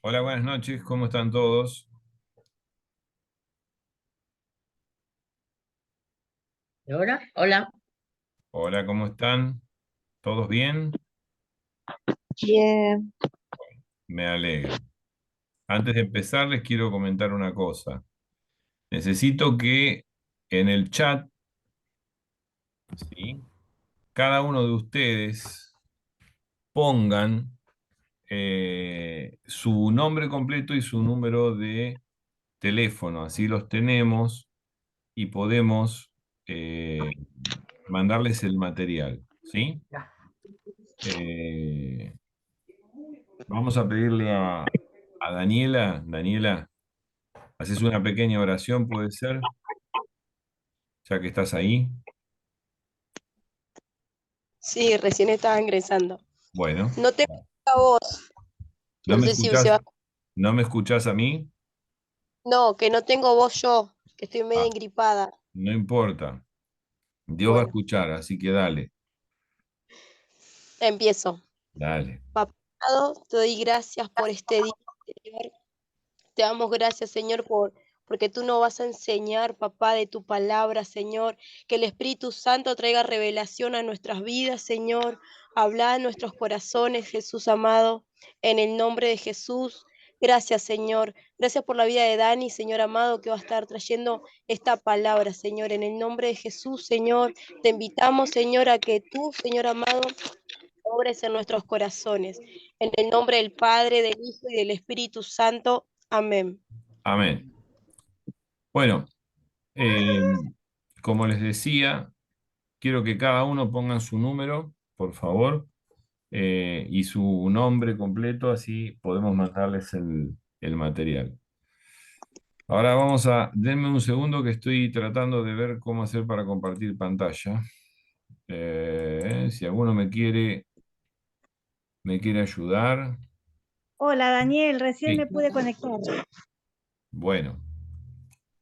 Hola, buenas noches, ¿cómo están todos? Hola, hola. Hola, ¿cómo están? ¿Todos bien? Bien. Me alegro. Antes de empezar, les quiero comentar una cosa. Necesito que en el chat, ¿sí? Cada uno de ustedes pongan su nombre completo y su número de teléfono. Así los tenemos y podemos eh, mandarles el material, ¿sí? Eh, Vamos a pedirle a Daniela. Daniela, haces una pequeña oración, puede ser, ya que estás ahí. Sí, recién estaba ingresando. Bueno, No tengo mucha voz. ¿no No me sé si se va. escuchás? ¿No me escuchás a mí? No, que no tengo voz yo, que estoy medio Ah, engripada. no importa. Dios va a Bueno, escuchar, así que dale, empiezo. dale. Papá, te doy gracias por este día, Señor. Te damos gracias, Señor, porque tú nos vas a enseñar, papá, de tu palabra, Señor. Que el Espíritu Santo traiga revelación a nuestras vidas, Señor. Habla a nuestros corazones, Jesús amado, en el nombre de Jesús. Gracias, Señor. Gracias por la vida de Dani, Señor amado, que va a estar trayendo esta palabra, Señor. En el nombre de Jesús, Señor, te invitamos, Señor, a que tú, Señor amado, obres en nuestros corazones. En el nombre del Padre, del Hijo y del Espíritu Santo. Amén. Amén. Bueno, eh, como les decía, quiero que cada uno ponga su número, por favor, y su nombre completo, así podemos mandarles el material. Ahora denme un segundo que estoy tratando de ver cómo hacer para compartir pantalla. Si alguno me quiere ayudar, Hola Daniel, recién me sí. pude conectar. Bueno,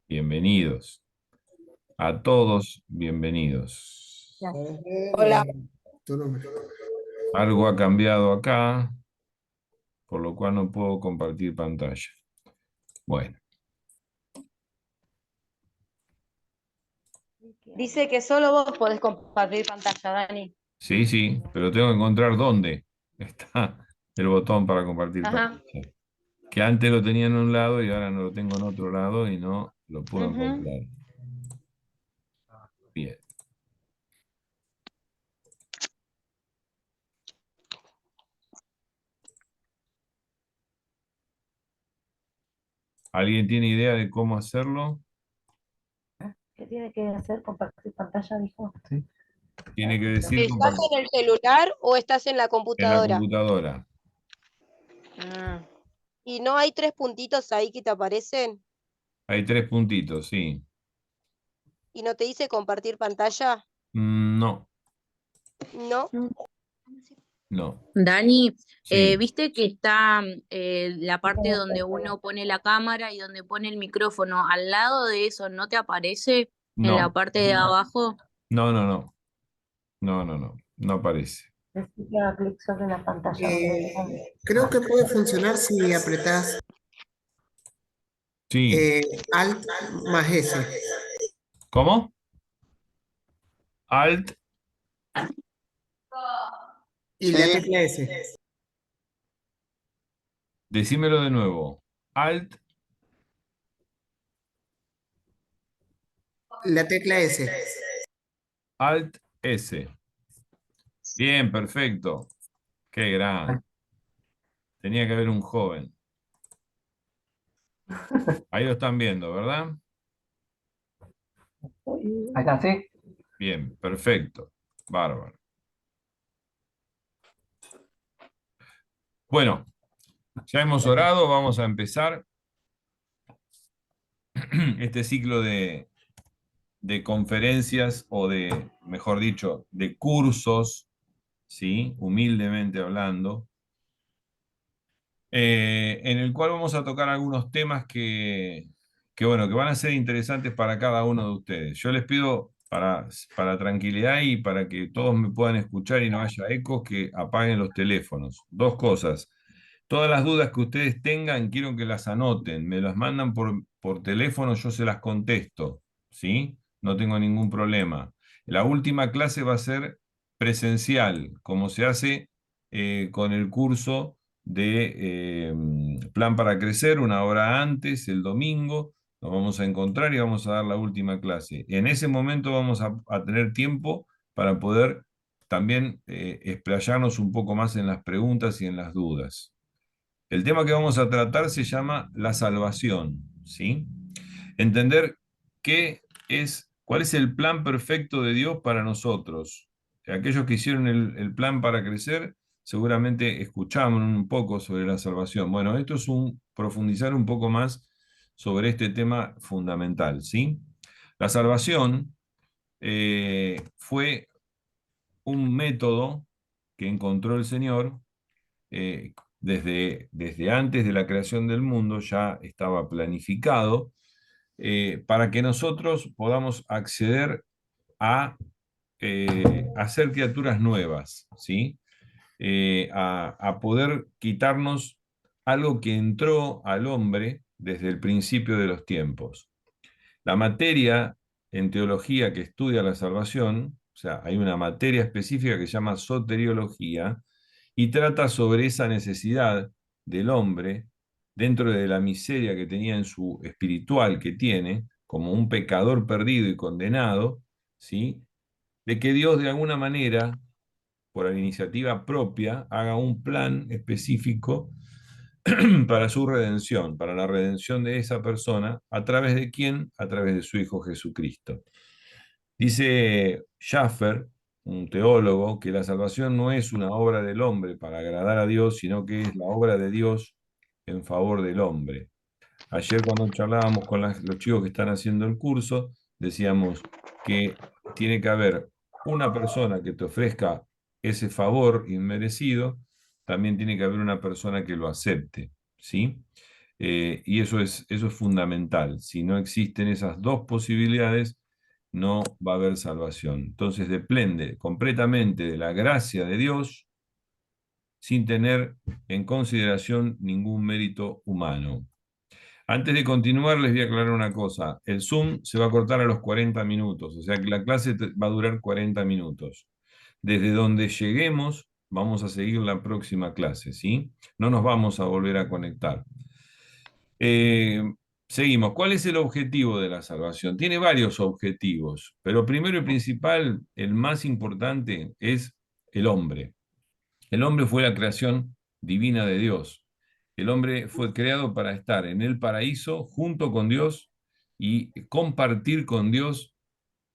bienvenidos. A todos, bienvenidos. Ya. Hola. Tu nombre. Algo ha cambiado acá, por lo cual no puedo compartir pantalla. Bueno, Dice que solo vos podés compartir pantalla, Dani. sí, sí, pero tengo que encontrar dónde está el botón para compartir Ajá. pantalla. Que antes lo tenía en un lado y ahora no lo tengo en otro lado y no lo puedo Ujú. encontrar. Bien. ¿Alguien tiene idea de cómo hacerlo? ¿Qué tiene que hacer? Compartir pantalla, dijo. Sí. Tiene que decir ¿Estás en el celular o estás en la en la computadora? computadora. Ah. ¿Y no hay tres puntitos ahí que te aparecen? Hay tres puntitos, sí. ¿Y no te dice compartir pantalla? No, No. no, Dani, sí. viste que está la parte donde uno pone la cámara y donde pone el micrófono. Al lado de eso, ¿no te aparece en la No, parte de abajo? no, no, no. No, no, no. No aparece. Decí que haga clic sobre la pantalla Creo que puede funcionar si apretás Sí. Alt más S ¿Cómo? Alt. y la tecla S. Decímelo de nuevo. Alt. La tecla S. Alt S. Bien, perfecto. Qué gran. Tenía que haber un joven. Ahí lo están viendo, ¿verdad? Ahí está, sí. Bien, perfecto. Bárbaro. Bueno, ya hemos orado, vamos a empezar este ciclo de conferencias o de, mejor dicho, de cursos, ¿sí? Humildemente hablando, en el cual vamos a tocar algunos temas bueno, que van a ser interesantes para cada uno de ustedes. Yo les pido para tranquilidad y para que todos me puedan escuchar y no haya ecos, que apaguen los teléfonos. Dos cosas. Todas las dudas que ustedes tengan, quiero que las anoten. Me las mandan por teléfono, yo se las contesto. ¿Sí? No tengo ningún problema. La última clase va a ser presencial, como se hace con el curso de Plan para Crecer, una hora antes, el domingo. Nos vamos a encontrar y vamos a dar la última clase. En ese momento vamos a tener tiempo para poder también explayarnos un poco más en las preguntas y en las dudas. El tema que vamos a tratar se llama la salvación, ¿sí? Entender cuál es el plan perfecto de Dios para nosotros. Aquellos que hicieron el plan para crecer, seguramente escucharon un poco sobre la salvación. Bueno, esto es profundizar un poco más sobre este tema fundamental, ¿sí? La salvación fue un método que encontró el Señor desde antes de la creación del mundo, ya estaba planificado para que nosotros podamos acceder a ser criaturas nuevas, ¿sí? A poder quitarnos algo que entró al hombre desde el principio de los tiempos. La materia en teología que estudia la salvación, o sea, hay una materia específica que se llama soteriología y trata sobre esa necesidad del hombre dentro de la miseria que tenía en su espiritual que tiene, como un pecador perdido y condenado, ¿sí? De que Dios de alguna manera, por la iniciativa propia, haga un plan específico para su redención, para la redención de esa persona, ¿a través de quién? A través de su Hijo Jesucristo. Dice Schaffer, un teólogo, que la salvación no es una obra del hombre para agradar a Dios, sino que es la obra de Dios en favor del hombre. Ayer cuando charlábamos con los chicos que están haciendo el curso, decíamos que tiene que haber una persona que te ofrezca ese favor inmerecido, también tiene que haber una persona que lo acepte, ¿sí? Y eso es fundamental. Si no existen esas dos posibilidades, no va a haber salvación. Entonces depende completamente de la gracia de Dios, sin tener en consideración ningún mérito humano. Antes de continuar, les voy a aclarar una cosa. El Zoom se va a cortar a los 40 minutos, o sea que la clase va a durar 40 minutos. Desde donde lleguemos, vamos a seguir la próxima clase, ¿sí? No nos vamos a volver a conectar. Seguimos. ¿Cuál es el objetivo de la salvación? Tiene varios objetivos, pero primero y principal, el más importante, es el hombre. El hombre fue la creación divina de Dios. El hombre fue creado para estar en el paraíso junto con Dios y compartir con Dios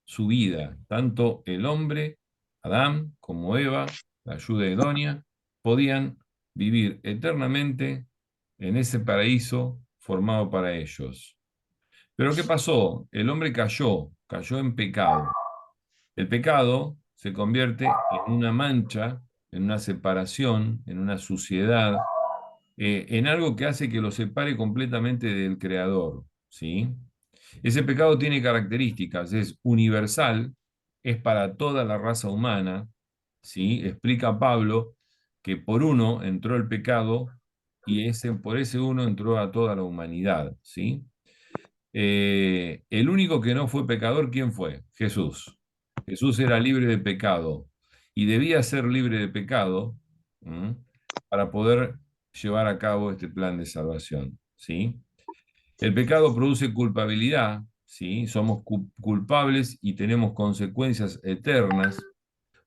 su vida. Tanto el hombre, Adán, como Eva, la ayuda idónea, podían vivir eternamente en ese paraíso formado para ellos. Pero ¿qué pasó? El hombre cayó en pecado. El pecado se convierte en una mancha, en una separación, en una suciedad, en algo que hace que lo separe completamente del Creador, ¿sí? Ese pecado tiene características, es universal, es para toda la raza humana, ¿sí? Explica Pablo que por uno entró el pecado y por ese uno entró a toda la humanidad, ¿sí? El único que no fue pecador, ¿quién fue? Jesús. Jesús era libre de pecado y debía ser libre de pecado para poder llevar a cabo este plan de salvación, ¿sí? El pecado produce culpabilidad, ¿sí? Somos culpables y tenemos consecuencias eternas.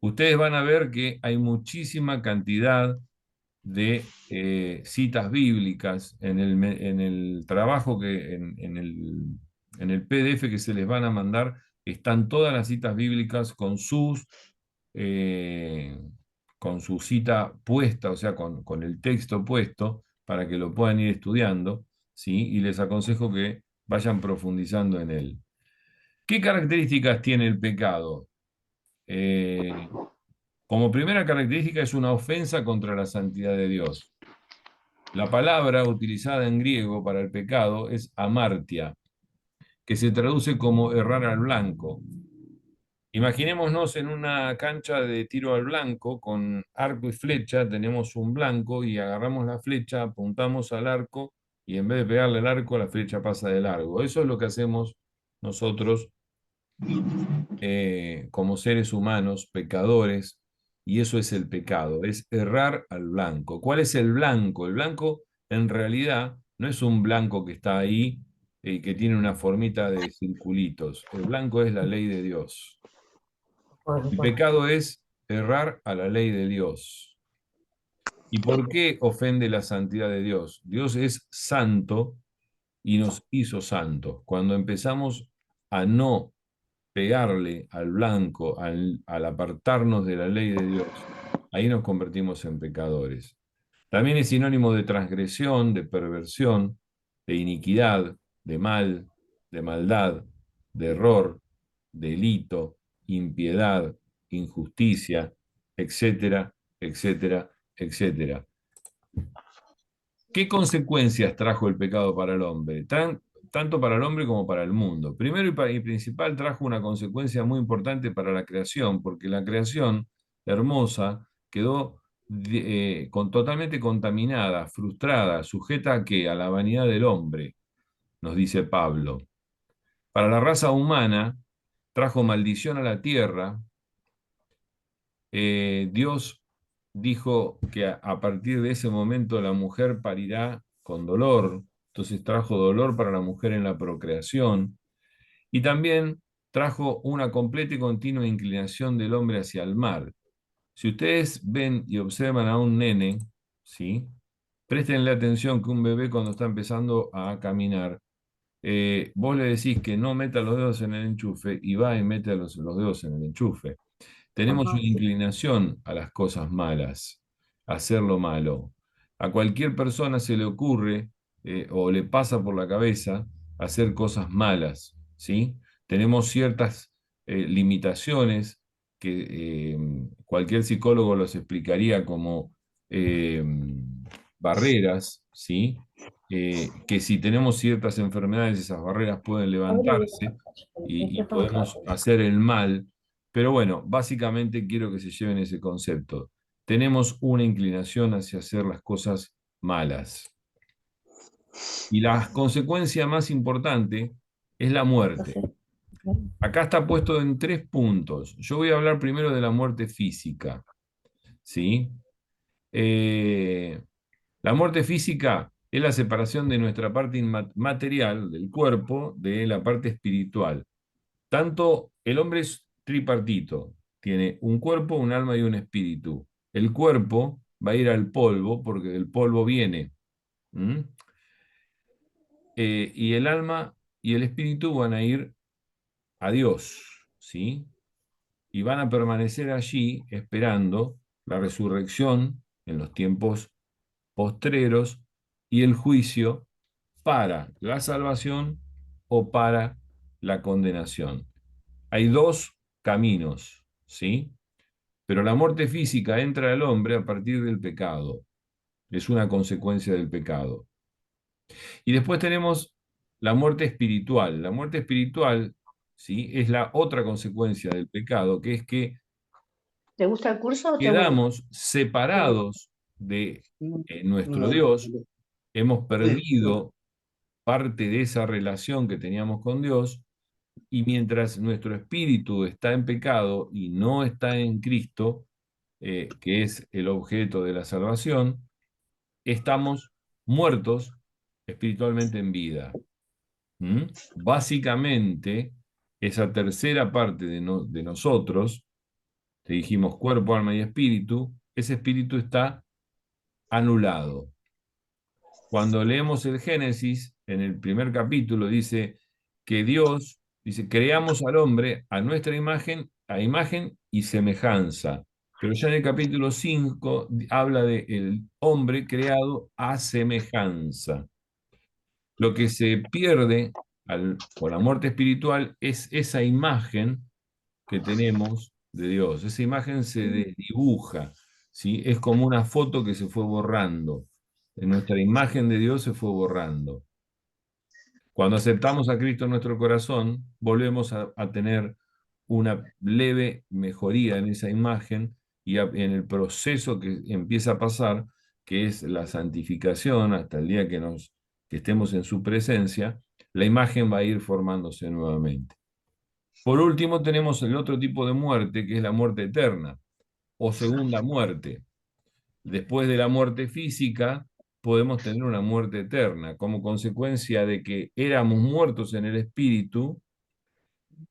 Ustedes van a ver que hay muchísima cantidad de citas bíblicas en el trabajo en el PDF que se les van a mandar, están todas las citas bíblicas eh, con su cita puesta, o sea, con el texto puesto, para que lo puedan ir estudiando, ¿sí? Y les aconsejo que vayan profundizando en él. ¿Qué características tiene el pecado? Como primera característica es una ofensa contra la santidad de Dios. La palabra utilizada en griego para el pecado es amartia, que se traduce como errar al blanco. Imaginémonos en una cancha de tiro al blanco con arco y flecha, tenemos un blanco y agarramos la flecha, apuntamos al arco y en vez de pegarle al arco, la flecha pasa de largo. Eso es lo que hacemos nosotros como seres humanos, pecadores, y eso es el pecado, es errar al blanco. ¿Cuál es el blanco? El blanco en realidad no es un blanco que está ahí y que tiene una formita de circulitos. El blanco es la ley de Dios. El pecado es errar a la ley de Dios. ¿Y por qué ofende la santidad de Dios? Dios es santo y nos hizo santos. Cuando empezamos a no pegarle al blanco, al apartarnos de la ley de Dios, ahí nos convertimos en pecadores. También es sinónimo de transgresión, de perversión, de iniquidad, de mal, de maldad, de error, delito, impiedad, injusticia, etcétera, etcétera, etcétera. ¿Qué consecuencias trajo el pecado para el hombre? Tanto para el hombre como para el mundo. Primero y principal trajo una consecuencia muy importante para la creación, porque la creación hermosa quedó totalmente contaminada, frustrada, sujeta a qué? A la vanidad del hombre, nos dice Pablo. Para la raza humana trajo maldición a la tierra. Dios dijo que a partir de ese momento la mujer parirá con dolor, entonces trajo dolor para la mujer en la procreación y también trajo una completa y continua inclinación del hombre hacia el mal. Si ustedes ven y observan a un nene, ¿sí? Préstenle atención que un bebé cuando está empezando a caminar, vos le decís que no meta los dedos en el enchufe y va y mete los dedos en el enchufe. Tenemos una inclinación a las cosas malas, a hacer lo malo. A cualquier persona se le ocurre o le pasa por la cabeza hacer cosas malas, ¿sí? Tenemos ciertas limitaciones que cualquier psicólogo los explicaría como eh, barreras, ¿sí? Que si tenemos ciertas enfermedades, esas barreras pueden levantarse y podemos hacer el mal, pero bueno, básicamente quiero que se lleven ese concepto. Tenemos una inclinación hacia hacer las cosas malas. Y la consecuencia más importante es la muerte. Acá está puesto en 3 puntos. Yo voy a hablar primero de la muerte física, ¿sí? La muerte física es la separación de nuestra parte material del cuerpo de la parte espiritual. Tanto el hombre es tripartito, tiene un cuerpo, un alma y un espíritu. El cuerpo va a ir al polvo porque del polvo viene. ¿Mm? Y el alma y el espíritu van a ir a Dios, ¿sí? Y van a permanecer allí esperando la resurrección en los tiempos postreros y el juicio para la salvación o para la condenación. Hay 2 caminos, ¿sí? Pero la muerte física entra al hombre a partir del pecado. Es una consecuencia del pecado. Y después tenemos la muerte espiritual. La muerte espiritual, ¿sí? Es la otra consecuencia del pecado, que es que ¿Te gusta el curso o te aburre? quedamos separados de nuestro Dios, hemos perdido parte de esa relación que teníamos con Dios, y mientras nuestro espíritu está en pecado y no está en Cristo, que es el objeto de la salvación, estamos muertos espiritualmente en vida. ¿Mm? Básicamente, esa tercera parte de nosotros, que dijimos cuerpo, alma y espíritu, ese espíritu está anulado. Cuando leemos el Génesis, en el primer capítulo dice que Dios, dice, creamos al hombre a imagen y semejanza. Pero ya en el capítulo 5 habla de el hombre creado a semejanza. Lo que se pierde por la muerte espiritual es esa imagen que tenemos de Dios. Esa imagen se desdibuja, ¿sí? Es como una foto que se fue borrando. Nuestra imagen de Dios se fue borrando. Cuando aceptamos a Cristo en nuestro corazón, volvemos a tener una leve mejoría en esa imagen y en el proceso que empieza a pasar, que es la santificación hasta el día que estemos en su presencia, la imagen va a ir formándose nuevamente. Por último, tenemos el otro tipo de muerte, que es la muerte eterna o segunda muerte. Después de la muerte física, podemos tener una muerte eterna como consecuencia de que éramos muertos en el espíritu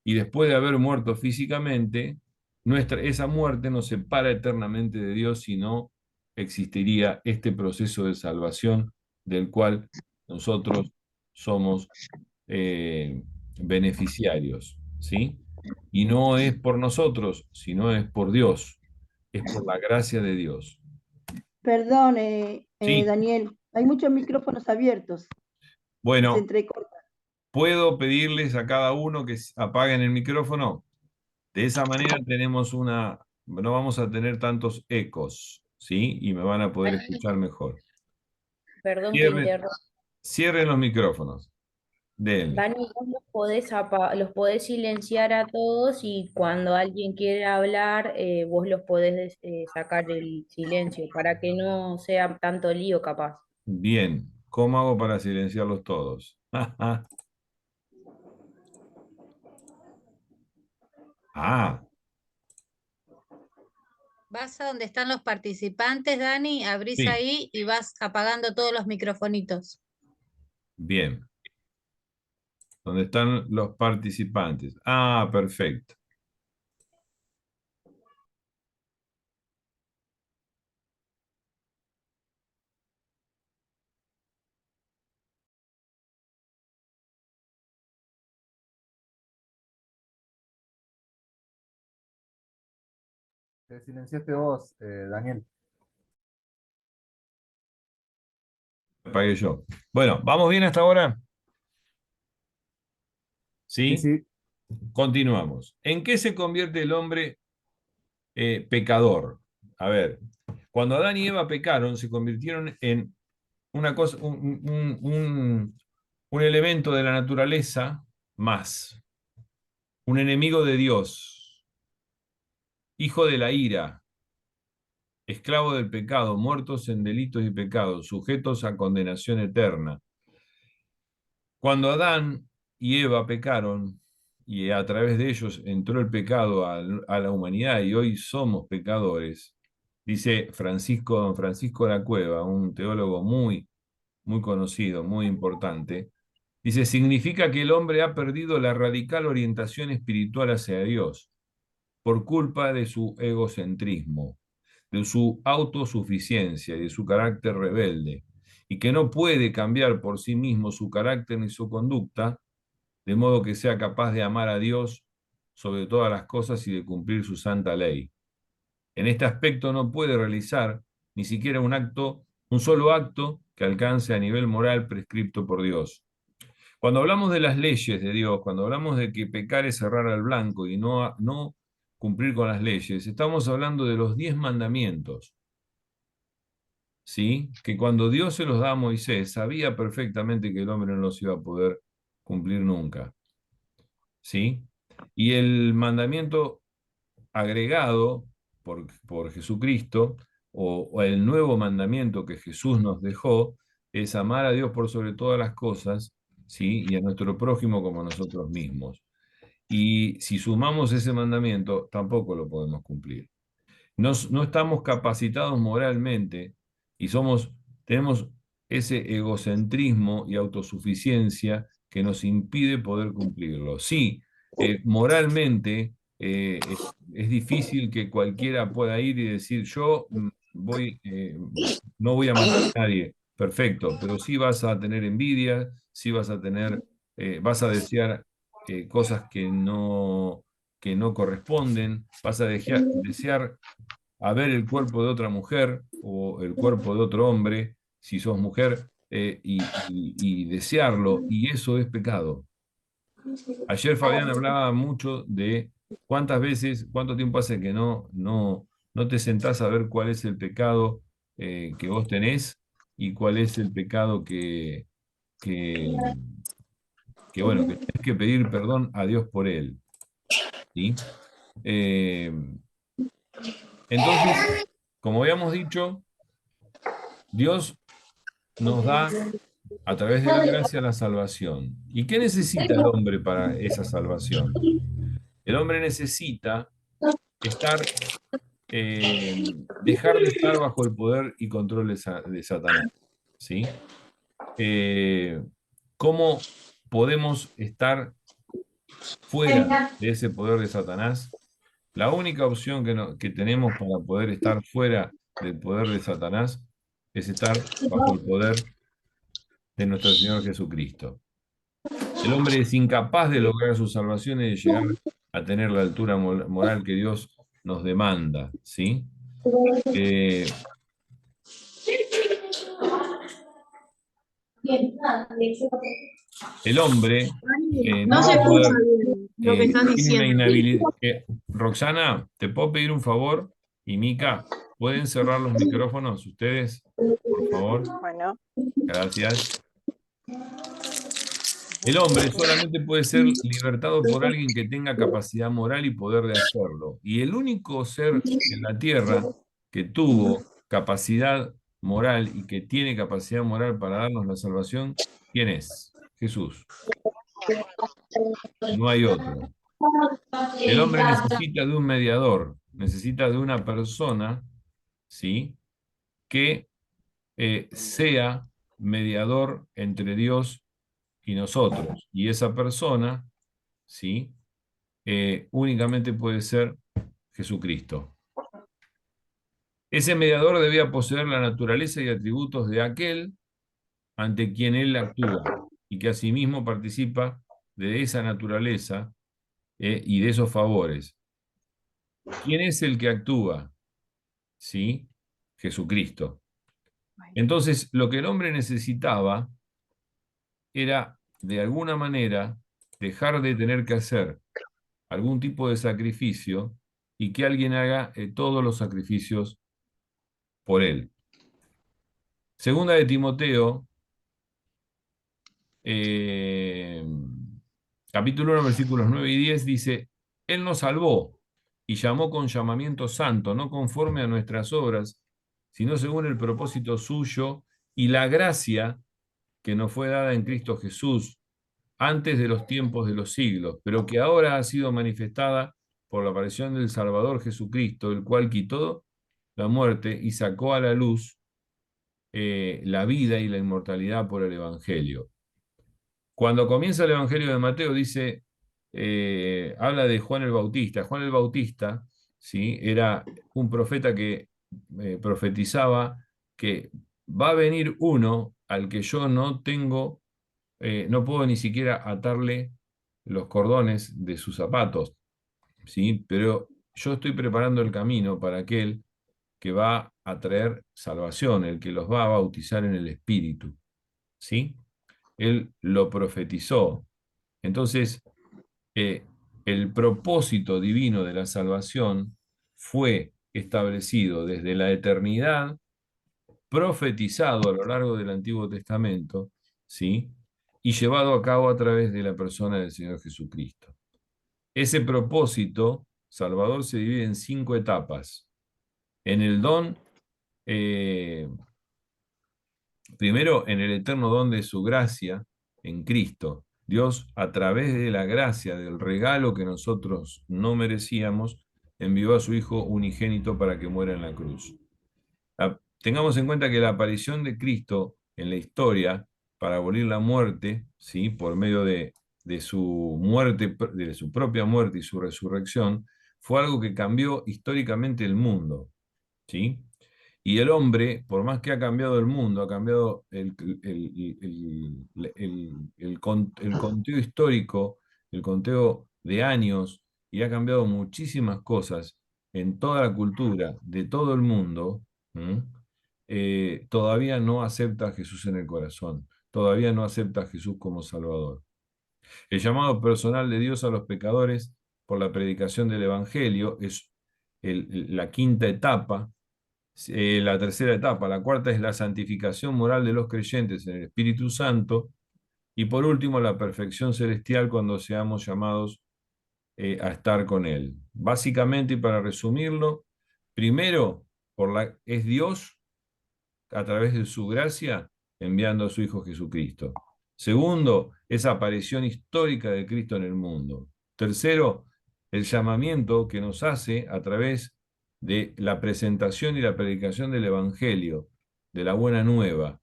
y después de haber muerto físicamente, esa muerte nos separa eternamente de Dios y no existiría este proceso de salvación del cual nosotros somos eh, beneficiarios, ¿sí? Y no es por nosotros, sino es por Dios, es por la gracia de Dios. Perdón, Sí, Daniel, hay muchos micrófonos abiertos. Se bueno, entrecorta. ¿puedo pedirles a cada uno que apaguen el micrófono? De esa manera no vamos a tener tantos ecos, ¿sí? Y me van a poder escuchar mejor. Perdón que Cierren, interrumpa. cierren los micrófonos. Denle. Dani, vos los podés silenciar a todos y cuando alguien quiere hablar, vos los podés sacar el silencio para que no sea tanto lío capaz. Bien. ¿Cómo hago para silenciarlos todos? Ah, Vas a donde están los participantes, Dani, abrís sí. ahí y vas apagando todos los microfonitos. Bien. ¿Dónde están los participantes? Ah, perfecto. Te silenciaste vos, Daniel. Apagué yo. Bueno, ¿vamos bien hasta ahora? Sí, ¿Sí? sí. Continuamos. ¿En qué se convierte el hombre pecador? A ver, cuando Adán y Eva pecaron, se convirtieron en una cosa, un elemento de la naturaleza más, un enemigo de Dios, hijo de la ira, esclavo del pecado, muertos en delitos y pecados, sujetos a condenación eterna. Cuando Adán y Eva pecaron, y a través de ellos entró el pecado a la humanidad y hoy somos pecadores, dice don Francisco de la Cueva, un teólogo muy conocido, muy importante, dice, significa que el hombre ha perdido la radical orientación espiritual hacia Dios por culpa de su egocentrismo, de su autosuficiencia y de su carácter rebelde, y que no puede cambiar por sí mismo su carácter ni su conducta, de modo que sea capaz de amar a Dios sobre todas las cosas y de cumplir su santa ley. En este aspecto no puede realizar ni siquiera un solo acto que alcance a nivel moral prescripto por Dios. Cuando hablamos de las leyes de Dios, cuando hablamos de que pecar es cerrar al blanco y no cumplir con las leyes, estamos hablando de los 10 mandamientos, ¿sí? Que cuando Dios se los da a Moisés, sabía perfectamente que el hombre no los iba a poder cumplir nunca, ¿sí? Y el mandamiento agregado por Jesucristo, o el nuevo mandamiento que Jesús nos dejó, es amar a Dios por sobre todas las cosas, ¿sí? Y a nuestro prójimo como a nosotros mismos. Y si sumamos ese mandamiento, tampoco lo podemos cumplir. No estamos capacitados moralmente y tenemos ese egocentrismo y autosuficiencia que nos impide poder cumplirlo. Sí, moralmente es difícil que cualquiera pueda ir y decir, yo no voy a matar a nadie. Perfecto, pero sí vas a tener envidia, sí vas a desear cosas que no corresponden, vas a desear a ver el cuerpo de otra mujer o el cuerpo de otro hombre, si sos mujer, y desearlo, y eso es pecado. Ayer Fabián hablaba mucho de cuánto tiempo hace que no te sentás a ver cuál es el pecado que vos tenés y cuál es el pecado que, bueno, que tenés que pedir perdón a Dios por él. ¿sí? Eh, entonces, como habíamos dicho, Dios nos da a través de la gracia la salvación. ¿Y qué necesita el hombre para esa salvación? El hombre necesita estar, dejar de estar bajo el poder y control de Satanás, ¿sí? ¿Cómo podemos estar fuera de ese poder de Satanás? La única opción que tenemos para poder estar fuera del poder de Satanás es estar bajo el poder de nuestro Señor Jesucristo. El hombre es incapaz de lograr su salvación y de llegar a tener la altura moral que Dios nos demanda, ¿sí? Eh, el hombre No no se va a escucha poder, bien lo que están tiene una diciendo. inhabilidad. Roxana, ¿te puedo pedir un favor? Y Mica, ¿pueden cerrar los micrófonos ustedes? Por favor. Bueno, Gracias. El hombre solamente puede ser libertado por alguien que tenga capacidad moral y poder de hacerlo. Y el único ser en la tierra que tuvo capacidad moral y que tiene capacidad moral para darnos la salvación, ¿quién es? Jesús. No hay otro. El hombre necesita de un mediador, necesita de una persona, ¿sí? Que sea mediador entre Dios y nosotros. Y esa persona, ¿sí? Únicamente puede ser Jesucristo. Ese mediador debía poseer la naturaleza y atributos de aquel ante quien él actúa y que asimismo participa de esa naturaleza y de esos favores. ¿Quién es el que actúa? ¿Sí? Jesucristo. Entonces, lo que el hombre necesitaba era, de alguna manera, dejar de tener que hacer algún tipo de sacrificio y que alguien haga todos los sacrificios por él. Segunda de Timoteo, eh, capítulo 1, versículos 9 y 10 dice, Él nos salvó y llamó con llamamiento santo, no conforme a nuestras obras, sino según el propósito suyo y la gracia que nos fue dada en Cristo Jesús antes de los tiempos de los siglos, pero que ahora ha sido manifestada por la aparición del Salvador Jesucristo, el cual quitó la muerte y sacó a la luz la vida y la inmortalidad por el Evangelio. Cuando comienza el Evangelio de Mateo, dice, habla de Juan el Bautista. Juan el Bautista, ¿sí? Era un profeta que profetizaba que va a venir uno al que yo no tengo, no puedo ni siquiera atarle los cordones de sus zapatos, ¿sí? Pero yo estoy preparando el camino para aquel que va a traer salvación, el que los va a bautizar en el Espíritu, ¿sí? Él lo profetizó. Entonces, eh, el propósito divino de la salvación fue establecido desde la eternidad, profetizado a lo largo del Antiguo Testamento, ¿sí? Y llevado a cabo a través de la persona del Señor Jesucristo. Ese propósito salvador se divide en 5 etapas. En el don, primero en el eterno don de su gracia en Cristo. Dios, a través de la gracia, del regalo que nosotros no merecíamos, envió a su Hijo unigénito para que muera en la cruz. Tengamos en cuenta que la aparición de Cristo en la historia para abolir la muerte, ¿sí? Por medio de su muerte, de su propia muerte y su resurrección, fue algo que cambió históricamente el mundo, ¿sí? Y el hombre, por más que ha cambiado el mundo, ha cambiado el conteo histórico, el conteo de años, y ha cambiado muchísimas cosas en toda la cultura de todo el mundo, todavía no acepta a Jesús en el corazón, todavía no acepta a Jesús como Salvador. El llamado personal de Dios a los pecadores por la predicación del Evangelio es la quinta etapa. La tercera etapa, la cuarta es la santificación moral de los creyentes en el Espíritu Santo y por último la perfección celestial cuando seamos llamados a estar con Él. Básicamente, y para resumirlo, primero, es Dios a través de su gracia enviando a su Hijo Jesucristo. Segundo, esa aparición histórica de Cristo en el mundo. Tercero, el llamamiento que nos hace a través de la presentación y la predicación del Evangelio, de la buena nueva.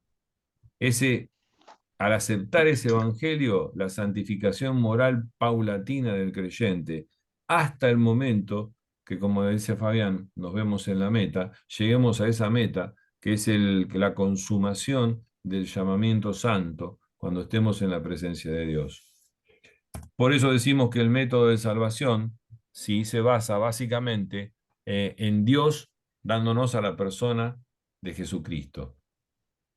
Al aceptar ese evangelio, la santificación moral paulatina del creyente, hasta el momento que, como dice Fabián, nos vemos en la meta, lleguemos a esa meta, que es la consumación del llamamiento santo, cuando estemos en la presencia de Dios. Por eso decimos que el método de salvación, sí, se basa básicamente en Dios dándonos a la persona de Jesucristo.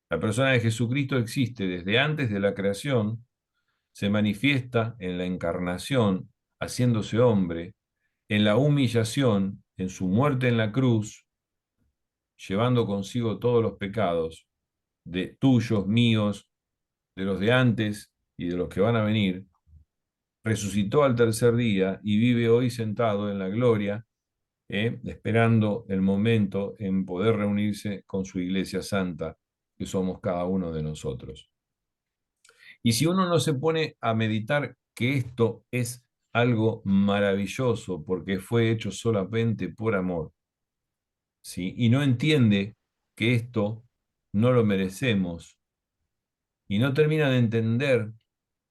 La persona de Jesucristo existe desde antes de la creación, se manifiesta en la encarnación, haciéndose hombre, en la humillación, en su muerte en la cruz, llevando consigo todos los pecados de tuyos, míos, de los de antes y de los que van a venir, resucitó al tercer día y vive hoy sentado en la gloria, esperando el momento en poder reunirse con su iglesia santa, que somos cada uno de nosotros. Y si uno no se pone a meditar que esto es algo maravilloso porque fue hecho solamente por amor, ¿sí? Y no entiende que esto no lo merecemos y no termina de entender,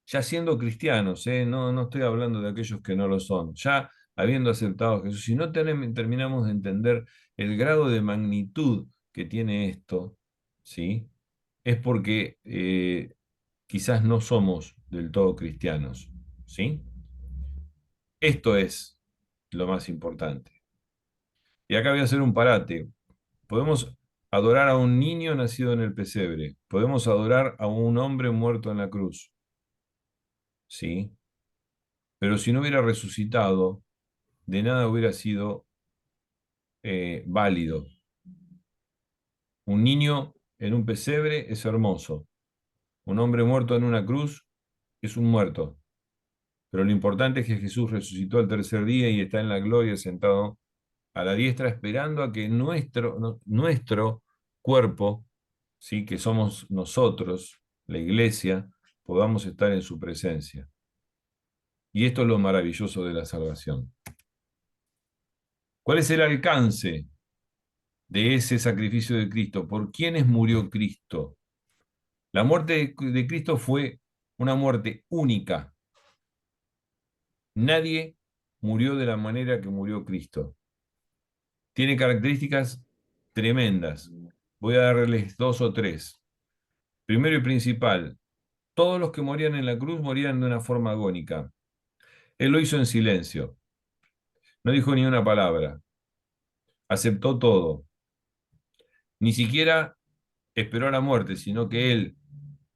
ya siendo cristianos, no estoy hablando de aquellos que no lo son, ya habiendo aceptado a Jesús, si no terminamos de entender el grado de magnitud que tiene esto, ¿sí? Es porque quizás no somos del todo cristianos, ¿sí? Esto es lo más importante. Y acá voy a hacer un parate. Podemos adorar a un niño nacido en el pesebre. Podemos adorar a un hombre muerto en la cruz, ¿sí? Pero si no hubiera resucitado, de nada hubiera sido válido. Un niño en un pesebre es hermoso. Un hombre muerto en una cruz es un muerto. Pero lo importante es que Jesús resucitó al tercer día y está en la gloria sentado a la diestra esperando a que nuestro cuerpo, ¿sí? Que somos nosotros, la iglesia, podamos estar en su presencia. Y esto es lo maravilloso de la salvación. ¿Cuál es el alcance de ese sacrificio de Cristo? ¿Por quiénes murió Cristo? La muerte de Cristo fue una muerte única. Nadie murió de la manera que murió Cristo. Tiene características tremendas. Voy a darles dos o tres. Primero y principal, todos los que morían en la cruz morían de una forma agónica. Él lo hizo en silencio. No dijo ni una palabra. Aceptó todo. Ni siquiera esperó a la muerte, sino que él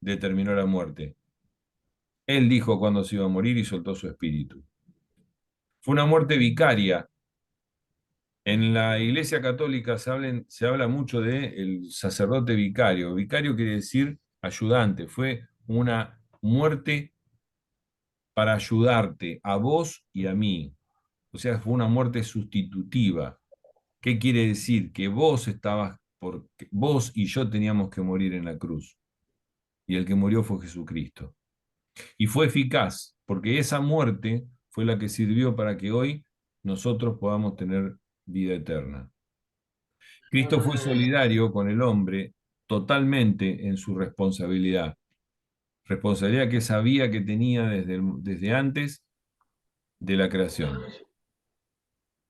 determinó la muerte. Él dijo cuándo se iba a morir y soltó su espíritu. Fue una muerte vicaria. En la Iglesia Católica se habla mucho del sacerdote vicario. Vicario quiere decir ayudante. Fue una muerte para ayudarte a vos y a mí. O sea, fue una muerte sustitutiva. ¿Qué quiere decir? Que porque vos y yo teníamos que morir en la cruz. Y el que murió fue Jesucristo. Y fue eficaz, porque esa muerte fue la que sirvió para que hoy nosotros podamos tener vida eterna. Cristo fue solidario con el hombre totalmente en su responsabilidad. Responsabilidad que sabía que tenía desde antes de la creación.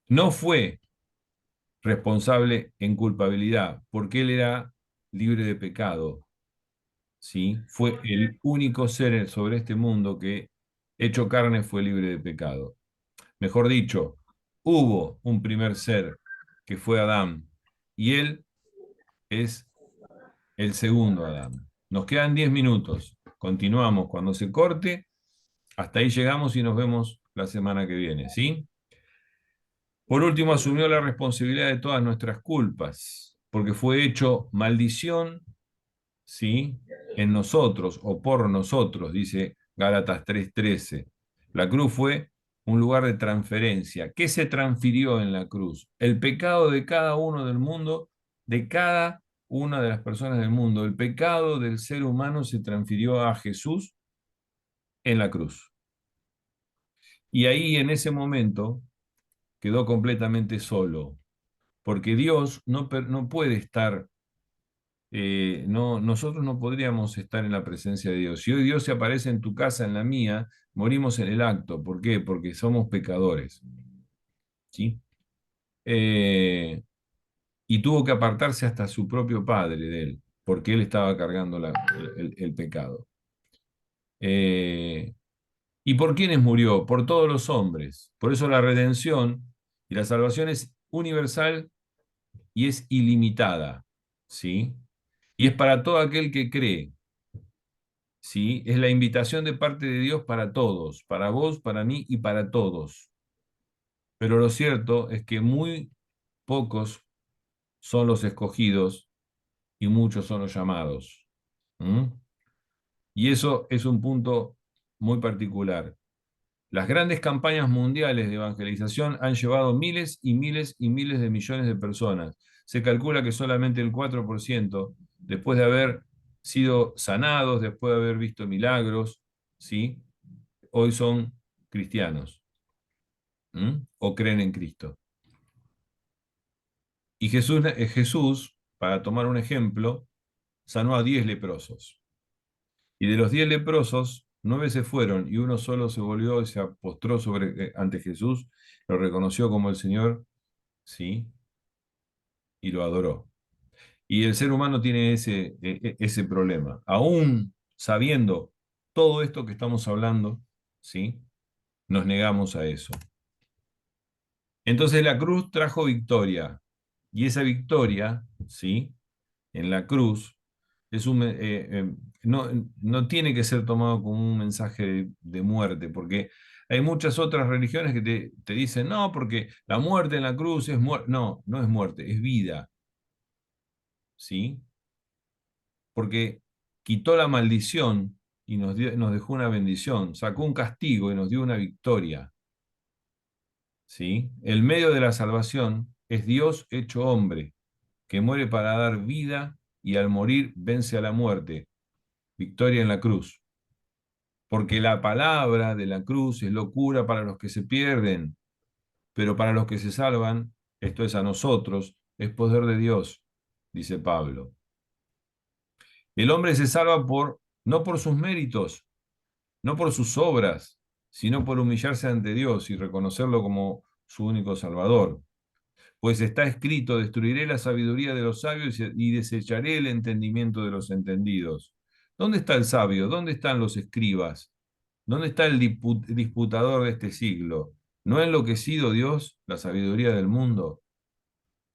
No fue responsable en culpabilidad, porque él era libre de pecado. ¿Sí? Fue el único ser sobre este mundo que, hecho carne, fue libre de pecado. Mejor dicho, hubo un primer ser que fue Adán, y él es el segundo Adán. Nos quedan 10 minutos. Continuamos cuando se corte. Hasta ahí llegamos y nos vemos la semana que viene, ¿sí? Por último, asumió la responsabilidad de todas nuestras culpas, porque fue hecho maldición, ¿sí? En nosotros o por nosotros, dice Gálatas 3:13. La cruz fue un lugar de transferencia. ¿Qué se transfirió en la cruz? El pecado de cada uno del mundo, de cada una de las personas del mundo. El pecado del ser humano se transfirió a Jesús en la cruz. Y ahí en ese momento quedó completamente solo, porque Dios no puede estar, nosotros no podríamos estar en la presencia de Dios. Si hoy Dios se aparece en tu casa, en la mía, morimos en el acto. ¿Por qué? Porque somos pecadores. ¿Sí? Eh, y tuvo que apartarse hasta su propio padre de él, porque él estaba cargando el pecado. Eh, ¿Y por quiénes murió? Por todos los hombres. Por eso la redención y la salvación es universal y es ilimitada, ¿sí? Y es para todo aquel que cree, ¿sí? Es la invitación de parte de Dios para todos, para vos, para mí y para todos. Pero lo cierto es que muy pocos son los escogidos y muchos son los llamados. ¿Mm? Y eso es un punto muy particular. Las grandes campañas mundiales de evangelización han llevado miles y miles y miles de millones de personas. Se calcula que solamente el 4%, después de haber sido sanados, después de haber visto milagros, ¿sí? Hoy son cristianos. O creen en Cristo. Y Jesús, para tomar un ejemplo, sanó a 10 leprosos. Y de los 10 leprosos, 9 se fueron y uno solo se volvió y se postró ante Jesús, lo reconoció como el Señor, ¿sí? Y lo adoró. Y el ser humano tiene ese problema. Aún sabiendo todo esto que estamos hablando, ¿sí? Nos negamos a eso. Entonces la cruz trajo victoria. Y esa victoria, ¿sí? En la cruz es no, no tiene que ser tomado como un mensaje de muerte, porque hay muchas otras religiones que te dicen, no, porque la muerte en la cruz es muerte. No, no es muerte, es vida, ¿sí? Porque quitó la maldición y nos dejó una bendición, sacó un castigo y nos dio una victoria, ¿sí? El medio de la salvación es Dios hecho hombre, que muere para dar vida y al morir vence a la muerte. Victoria en la cruz. Porque la palabra de la cruz es locura para los que se pierden, pero para los que se salvan, esto es a nosotros, es poder de Dios, dice Pablo. El hombre se salva no por sus méritos, no por sus obras, sino por humillarse ante Dios y reconocerlo como su único Salvador. Pues está escrito, destruiré la sabiduría de los sabios y desecharé el entendimiento de los entendidos. ¿Dónde está el sabio? ¿Dónde están los escribas? ¿Dónde está el disputador de este siglo? ¿No ha enloquecido Dios la sabiduría del mundo?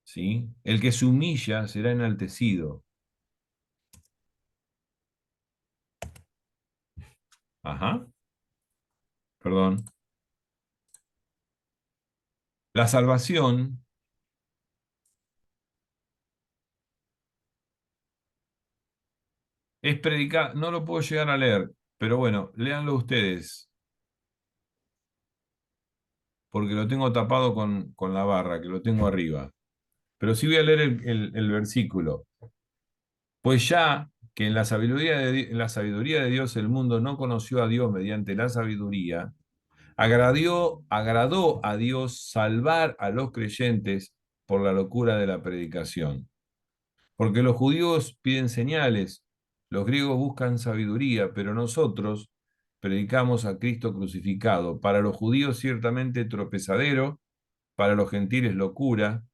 ¿Sí? El que se humilla será enaltecido. Ajá, perdón. La salvación es predicar, no lo puedo llegar a leer, pero bueno, léanlo ustedes, porque lo tengo tapado con la barra, que lo tengo arriba. Pero sí voy a leer el versículo. Pues ya que en la sabiduría de Dios el mundo no conoció a Dios mediante la sabiduría, agradó a Dios salvar a los creyentes por la locura de la predicación. Porque los judíos piden señales, los griegos buscan sabiduría, pero nosotros predicamos a Cristo crucificado. Para los judíos ciertamente tropezadero, para los gentiles locura,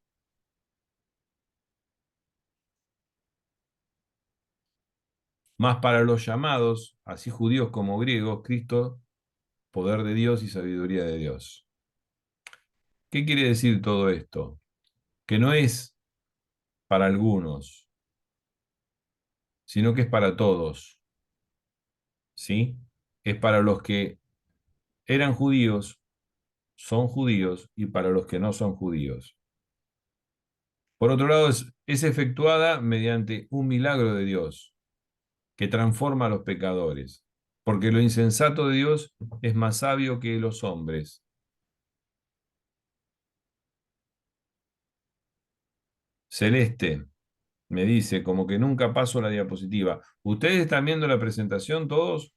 mas para los llamados, así judíos como griegos, Cristo, poder de Dios y sabiduría de Dios. ¿Qué quiere decir todo esto? Que no es para algunos, sino que es para todos, ¿sí? Es para los que eran judíos, son judíos, y para los que no son judíos. Por otro lado, es efectuada mediante un milagro de Dios que transforma a los pecadores, porque lo insensato de Dios es más sabio que los hombres, Celeste me dice, como que nunca paso la diapositiva. ¿Ustedes están viendo la presentación todos?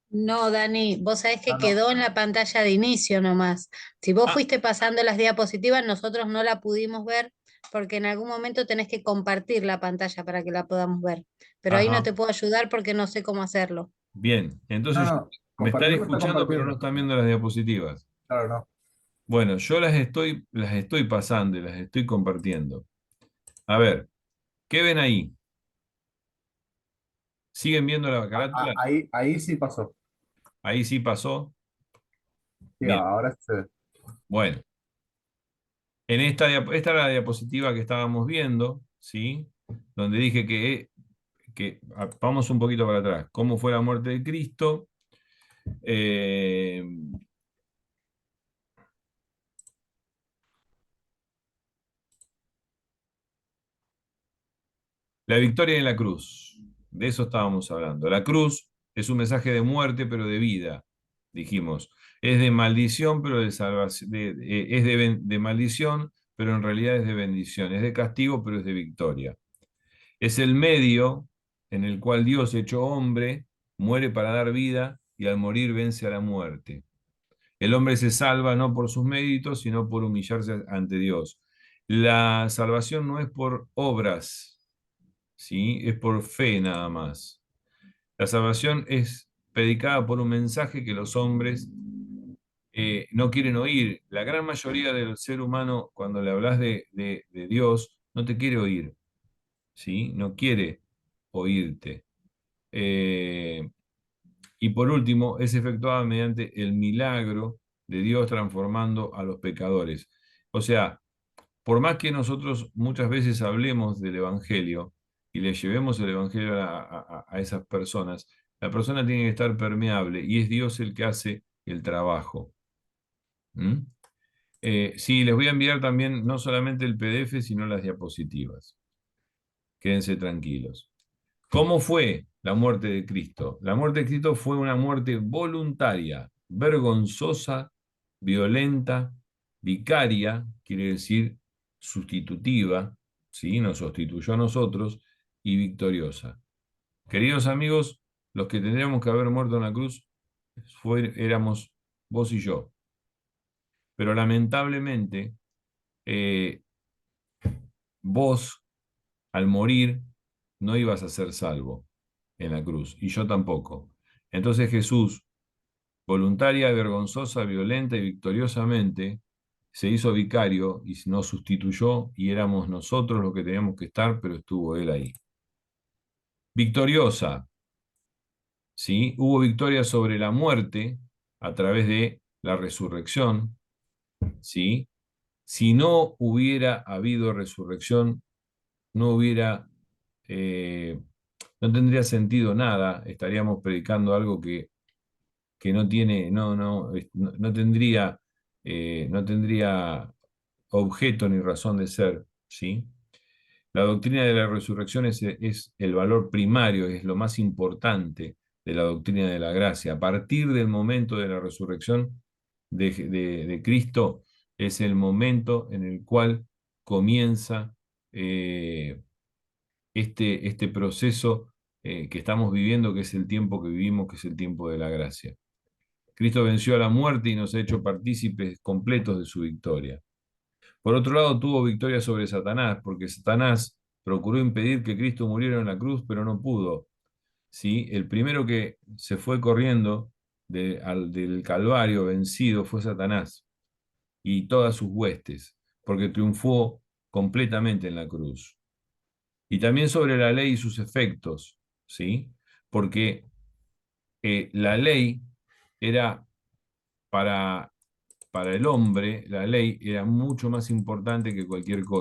No, Dani, vos sabés que No, no. quedó en la pantalla de inicio nomás. Si vos Ah, fuiste pasando las diapositivas, nosotros no la pudimos ver porque en algún momento tenés que compartir la pantalla para que la podamos ver. Pero ahí no ajá, te puedo ayudar porque no sé cómo hacerlo. bien. No, Entonces no. me están Compartirlo está escuchando, pero no compartiendo. están viendo las diapositivas. Claro, no. Bueno, yo las estoy pasando y las estoy compartiendo. A ver, ¿qué ven ahí? ¿Siguen viendo la carátula? Ahí sí pasó. Ahí sí pasó. Sí, Bien, ahora se ve. bueno. Esta era la diapositiva que estábamos viendo, ¿sí? Donde dije vamos un poquito para atrás. ¿Cómo fue la muerte de Cristo? Eh, la victoria en la cruz. De eso estábamos hablando. La cruz es un mensaje de muerte, pero de vida, dijimos. Es de maldición, pero de salvación. Es de maldición, pero en realidad es de bendición. Es de castigo, pero es de victoria. Es el medio en el cual Dios, hecho hombre, muere para dar vida y al morir vence a la muerte. El hombre se salva no por sus méritos, sino por humillarse ante Dios. La salvación no es por obras, ¿sí? Es por fe nada más. La salvación es predicada por un mensaje que los hombres no quieren oír. La gran mayoría del ser humano, cuando le hablas de Dios, no te quiere oír, ¿sí? No quiere oírte. Eh, y por último, es efectuada mediante el milagro de Dios transformando a los pecadores. O sea, por más que nosotros muchas veces hablemos del Evangelio y le llevemos el Evangelio a esas personas, la persona tiene que estar permeable y es Dios el que hace el trabajo. ¿Mm? Sí, les voy a enviar también no solamente el PDF, sino las diapositivas. Quédense tranquilos. ¿Cómo fue la muerte de Cristo? La muerte de Cristo fue una muerte voluntaria, vergonzosa, violenta, vicaria, quiere decir sustitutiva, ¿sí? Nos sustituyó a nosotros, y victoriosa. Queridos amigos, los que tendríamos que haber muerto en la cruz éramos vos y yo. Pero lamentablemente, eh, vos, al morir, no ibas a ser salvo en la cruz, y yo tampoco. Entonces Jesús, voluntaria, vergonzosa, violenta y victoriosamente, se hizo vicario y nos sustituyó, y éramos nosotros los que teníamos que estar, pero estuvo Él ahí. Victoriosa, ¿sí? Hubo victoria sobre la muerte a través de la resurrección, ¿sí? Si no hubiera habido resurrección, no hubiera, eh, no tendría sentido nada, estaríamos predicando algo que no tiene, no tendría, no tendría objeto ni razón de ser, ¿sí? La doctrina de la resurrección es el valor primario, es lo más importante de la doctrina de la gracia. A partir del momento de la resurrección de Cristo, es el momento en el cual comienza eh, este proceso que estamos viviendo, que es el tiempo que vivimos, que es el tiempo de la gracia. Cristo venció a la muerte y nos ha hecho partícipes completos de su victoria. Por otro lado, tuvo victoria sobre Satanás, porque Satanás procuró impedir que Cristo muriera en la cruz, pero no pudo. ¿Sí? El primero que se fue corriendo del Calvario vencido fue Satanás y todas sus huestes, porque triunfó completamente en la cruz. Y también sobre la ley y sus efectos, ¿sí? Porque la ley era para el hombre, la ley era mucho más importante que cualquier cosa.